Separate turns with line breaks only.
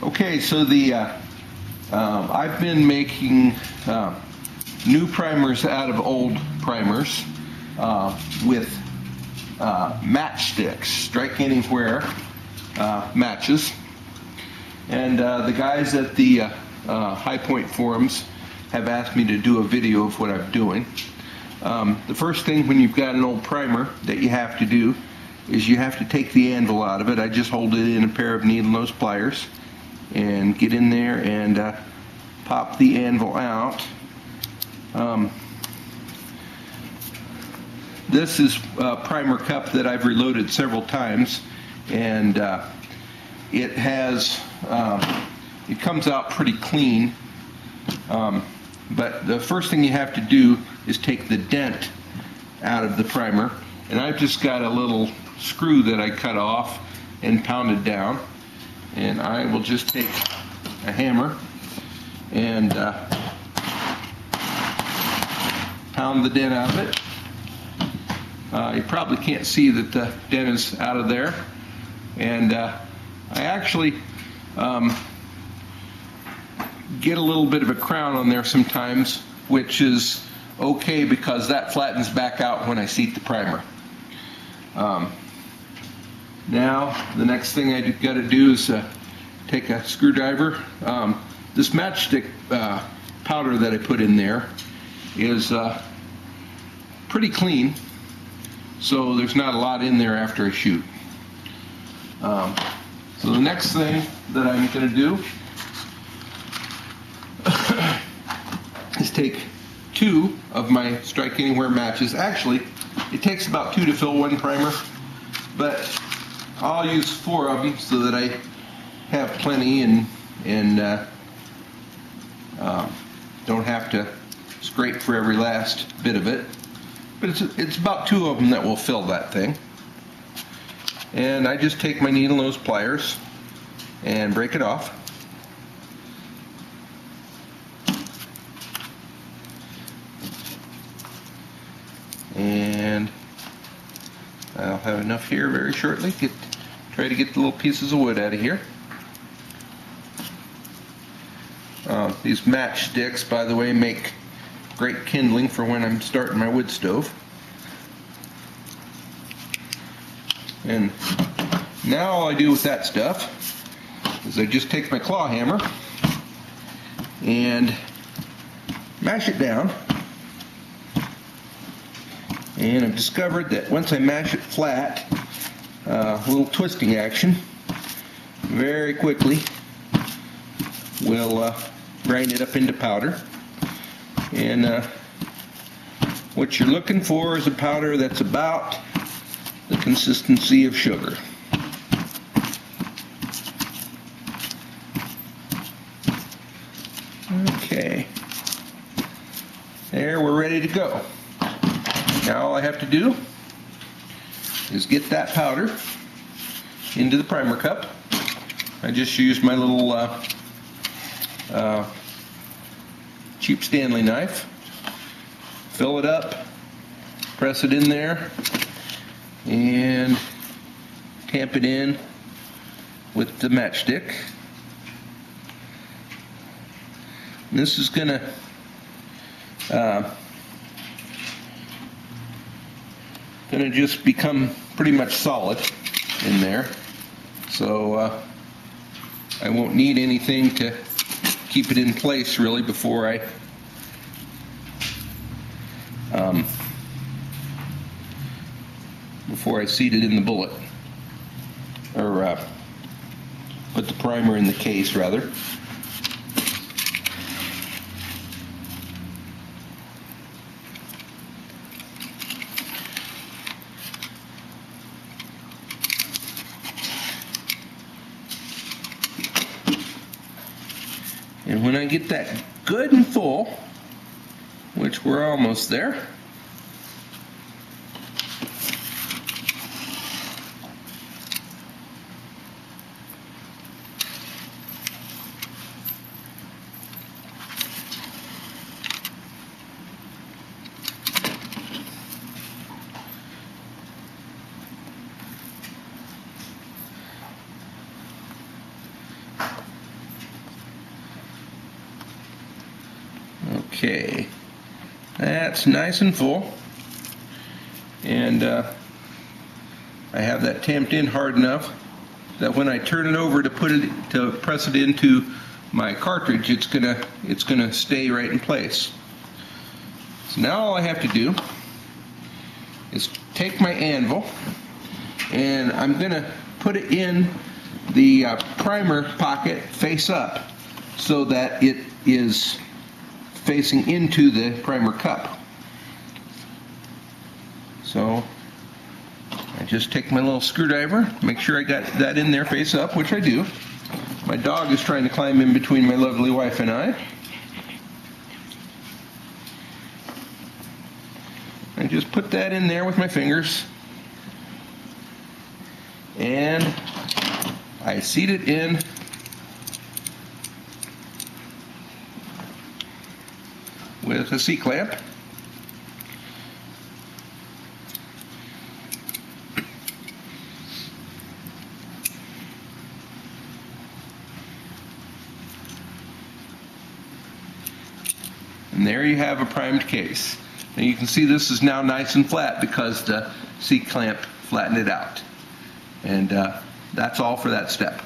Okay, so I've been making new primers out of old primers with matchsticks, strike anywhere matches. And the guys at the High Point forums have asked me to do a video of what I'm doing. The first thing when you've got an old primer that you have to do is you have to take the anvil out of it. I just hold it in a pair of needle nose pliers and get in there and pop the anvil out. This is a primer cup that I've reloaded several times, and it has it comes out pretty clean, but the first thing you have to do is take the dent out of the primer, and I've just got a little screw that I cut off and pounded down, and I will just take a hammer and pound the dent out of it. You probably can't see that the dent is out of there, and I actually get a little bit of a crown on there sometimes, which is okay because that flattens back out when I seat the primer. Now the next thing I got to do is take a screwdriver. This matchstick powder that I put in there is pretty clean, so there's not a lot in there after I shoot. So the next thing that I'm going to do is take 2 of my Strike Anywhere matches. Actually, it takes about 2 to fill one primer, but I'll use 4 of them so that I have plenty and don't have to scrape for every last bit of it. But it's about 2 of them that will fill that thing. And I just take my needle nose pliers and break it off. And I'll have enough here very shortly. Try to get the little pieces of wood out of here. These matchsticks, by the way, make great kindling for when I'm starting my wood stove. And now all I do with that stuff is I just take my claw hammer and mash it down. And I've discovered that once I mash it flat, a little twisting action very quickly will grind it up into powder. And what you're looking for is a powder that's about the consistency of sugar. Okay, there, we're ready to go. Now all I have to do is get that powder into the primer cup. I just used my little cheap Stanley knife. Fill it up, press it in there, and tamp it in with the matchstick. And this is gonna just become pretty much solid in there, so I won't need anything to keep it in place really before I seat it in the bullet, or put the primer in the case rather. And when I get that good and full, which we're almost there, Okay, that's nice and full, and I have that tamped in hard enough that when I turn it over to press it into my cartridge, it's gonna stay right in place. So now all I have to do is take my anvil, and I'm gonna put it in the primer pocket face up so that it is facing into the primer cup. So I just take my little screwdriver, make sure I got that in there face up, which I do. My dog is trying to climb in between my lovely wife and I. I just put that in there with my fingers, and I seat it in with a C-clamp. And there you have a primed case. And you can see this is now nice and flat because the C-clamp flattened it out. And that's all for that step.